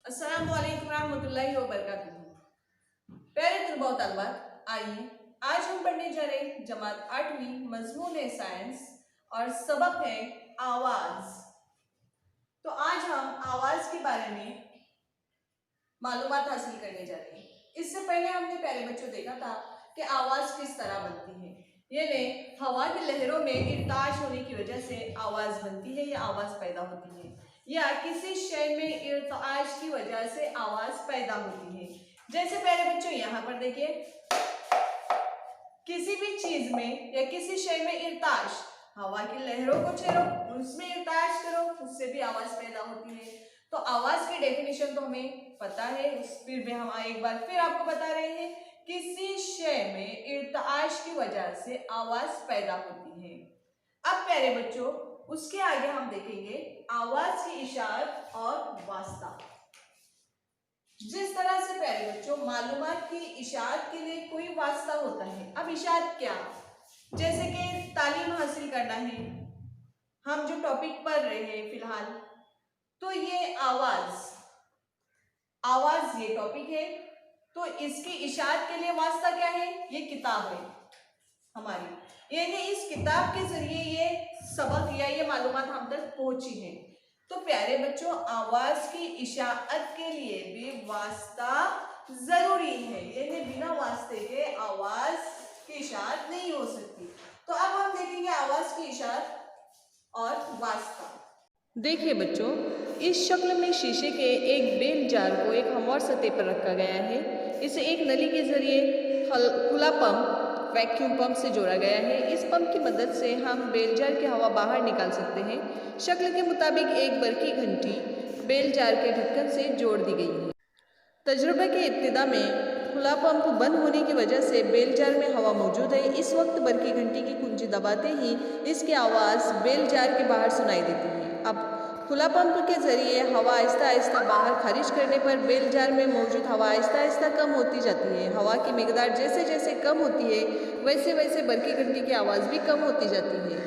अस्सलाम वालेकुम रहमतुल्लाहि व बरकातुहू। प्यारे तलबा व तलबात, आइए आज हम पढ़ने जा रहे हैं जमात 8वीं मजमून है साइंस और सबक है आवाज। तो आज हम आवाज के बारे में मालूमात हासिल करने जा रहे हैं। इससे पहले हमने प्यारे बच्चों देखा था कि आवाज किस तरह बनती है, यानी हवा की लहरों में इर्ताश होने की वजह से आवाज बनती है या आवाज पैदा होती है, या किसी शय में इर्ताश की वजह से आवाज पैदा होती है। जैसे प्यारे बच्चों यहाँ पर देखिए, किसी भी चीज में या किसी शय में इर्ताश, हवा की लहरों को छेड़ो, उसमें इर्ताश करो, उससे भी आवाज पैदा होती है। तो आवाज की डेफिनेशन तो हमें पता है, फिर भी हम एक बार फिर आपको बता रहे हैं, किसी शय में इर्ताश की वजह से आवाज पैदा होती है। अब प्यारे बच्चों, उसके आगे हम देखेंगे आवाज की इशारत और वास्ता। जिस तरह से प्यारे बच्चों मालूमात की इशारत के लिए कोई वास्ता होता है। अब इशारत क्या, जैसे कि तालीम हासिल करना है, हम जो टॉपिक पढ़ रहे हैं फिलहाल, तो ये आवाज ये टॉपिक है, तो इसकी इशारत के लिए वास्ता क्या है, ये किताब है हमारी, यानी इस किताब के जरिए ये सबक या ये मालूमात हम तक पहुंची है। तो प्यारे बच्चों, आवाज की इशारत के लिए भी वास्ता जरूरी है, यानी बिना वास्ते के आवाज की इशारत नहीं हो सकती। तो अब हम देखेंगे आवाज की इशारत और वास्ता। देखिए बच्चों, इस शक्ल में शीशे के एक बेल जार को एक हमवार सतह पर रखा गया है। इसे एक नली के जरिए खुला पंप वैक्यूम पंप से जोड़ा गया है। इस पंप की मदद से हम बेल जार की हवा बाहर निकाल सकते हैं। शक्ल के मुताबिक एक बरकी घंटी बेल जार के ढक्कन से जोड़ दी गई है। तजुर्बे के इब्तिदा में खुला पंप बंद होने की वजह से बेल जार में हवा मौजूद है। इस वक्त बरकी घंटी की कुंजी दबाते ही इसकी आवाज़ बेल जार के बाहर सुनाई देती है। अब खुला पंप के जरिए हवा आहिस्ता आहिस्ता बाहर खारिज करने पर बेल जार में मौजूद हवा आहिस्ता आहिस्ता कम होती जाती है। हवा की मिकदार जैसे जैसे कम होती है वैसे वैसे बरकी घंटी की आवाज़ भी कम होती जाती है।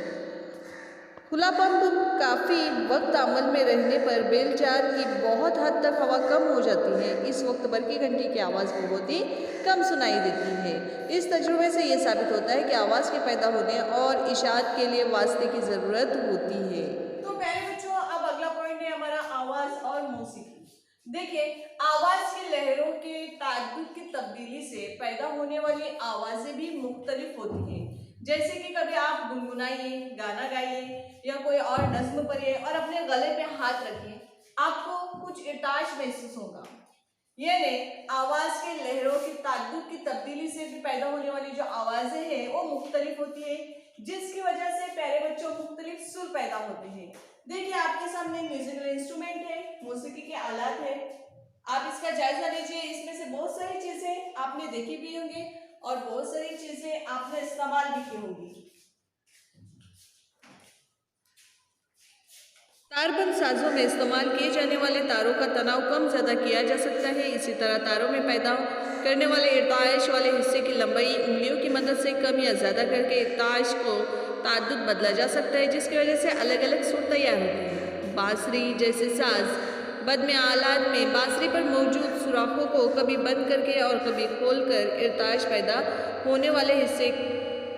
खुला पंप काफ़ी वक्त अमल में रहने पर बेल जार की बहुत हद तक हवा कम हो जाती है। इस वक्त बरकी घंटी की आवाज़ बहुत ही कम सुनाई देती है। इस तजुर्बे से ये साबित होता है कि आवाज़ के पैदा होने और इशारत के लिए वास्ते की ज़रूरत होती है। तो प्यारे बच्चों, अब अगला पॉइंट है हमारा आवाज़ और मौसीकी। देखिए, आवाज़ की लहरों के ताद्दुद की तब्दीली से पैदा होने वाली आवाज़ें भी मुख्तलिफ होती हैं। जैसे कि कभी आप गुनगुनाइए, गाना गाइए या कोई और नज्म पढ़िए और अपने गले पे हाथ रखिए, आपको कुछ इर्ताश महसूस होगा। यानी आवाज के लहरों की ताद्दुद की तब्दीली से भी पैदा होने वाली जो आवाजें हैं वो मुख्तलिफ होती है, जिसकी वजह से प्यारे बच्चों मुख्तलिफ सुर पैदा होते हैं। देखिए, आपके सामने म्यूजिकल इंस्ट्रूमेंट है, मौसीकी के आलात है, आप इसका जायजा लीजिए। इसमें से बहुत सारी चीजें आपने देखी भी होंगी और बहुत सारी चीजें आपने इस्तेमाल भी की होंगी। तारबंद साजों में इस्तेमाल किए जाने वाले तारों का तनाव कम ज़्यादा किया जा सकता है। इसी तरह तारों में पैदा करने वाले इर्ताश वाले हिस्से की लंबाई उंगलियों की मदद से कम या ज़्यादा करके इर्ताश को ताद्दुद बदला जा सकता है, जिसकी वजह से अलग अलग सुर तैयार होती है। बांसुरी जैसे साज बद्म आलात में बांसुरी पर मौजूद सुराखों को कभी बंद करके और कभी खोलकर इर्ताश पैदा होने वाले हिस्से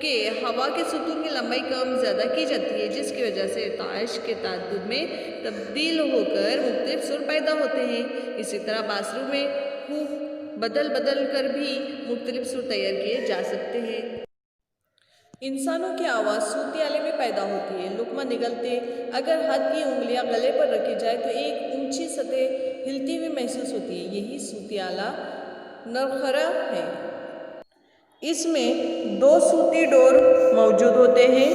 के हवा के सुतून की लंबाई कम ज़्यादा की जाती है, जिसकी वजह से इर्ताश के ताद्दुद में तब्दील होकर मुख्तलिफ सुर पैदा होते हैं। इसी तरह बांसुरी में हुक बदल बदल कर भी मुख्तलिफ सुर तैयार किए जा सकते हैं। इंसानों की आवाज़ सूती आले में पैदा होती है। लुकमा निगलते अगर हाथ की उंगलियां गले पर रखी जाए तो एक ऊंची सतह हिलती हुई महसूस होती है। यही सूती आला नरखरा है। इसमें दो सूती डोर मौजूद होते हैं।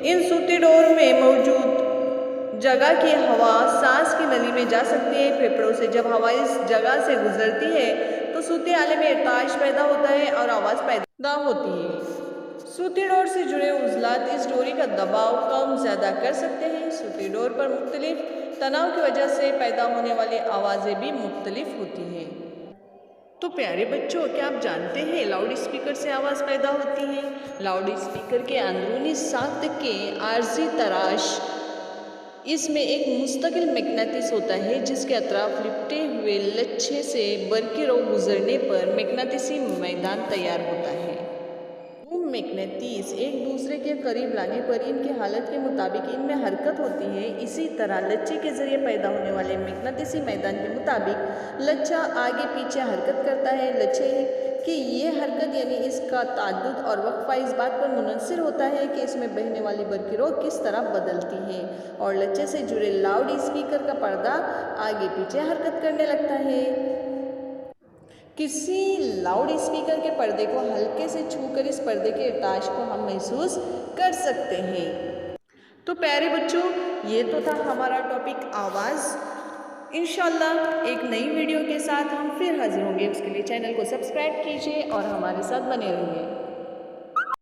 इन सूती डोर में मौजूद जगह की हवा सांस की नली में जा सकती है। फेफड़ों से जब हवा इस जगह से गुजरती है तो सूती आले में इर्ताश पैदा होता है और आवाज़ पैदा होती है। सूती डोर से जुड़े उज़लात इस डोरी का दबाव कम ज़्यादा कर सकते हैं। सूती डोर पर मुख्तलिफ तनाव की वजह से पैदा होने वाली आवाज़ें भी मुख्तलिफ होती हैं। तो प्यारे बच्चों, क्या आप जानते हैं लाउड स्पीकर से आवाज़ पैदा होती है? लाउड स्पीकर के अंदरूनी साख्त के आर्जी तराश इसमें एक मुस्तकिल मैग्नेटिस होता है जिसके अतराफ लिपटे हुए लच्छे से बरकिरों गुजरने पर मैग्नेटिसी मैदान तैयार होता है। दो मैग्नेटिस एक दूसरे के करीब लाने पर इनकी हालत के मुताबिक इनमें हरकत होती है। इसी तरह लच्छे के जरिए पैदा होने वाले मैग्नेटिसी मैदान के मुताबिक लच्छा आगे पीछे हरकत करता है। लच्छे कि ये हरकत यानी इसका ताद्दुद और वक्फा इस बात पर मुनहसर होता है कि इसमें बहने वाली बरकिरों किस तरह बदलती हैं और लच्छे से जुड़े लाउड स्पीकर का पर्दा आगे पीछे हरकत करने लगता है। किसी लाउड स्पीकर के पर्दे को हल्के से छूकर इस पर्दे के इर्ताश को हम महसूस कर सकते हैं। तो प्यारे बच्चों, ये तो था हमारा टॉपिक आवाज़। इंशाल्लाह एक नई वीडियो के साथ हम फिर हाजिर होंगे। उसके लिए चैनल को सब्सक्राइब कीजिए और हमारे साथ बने रहिए।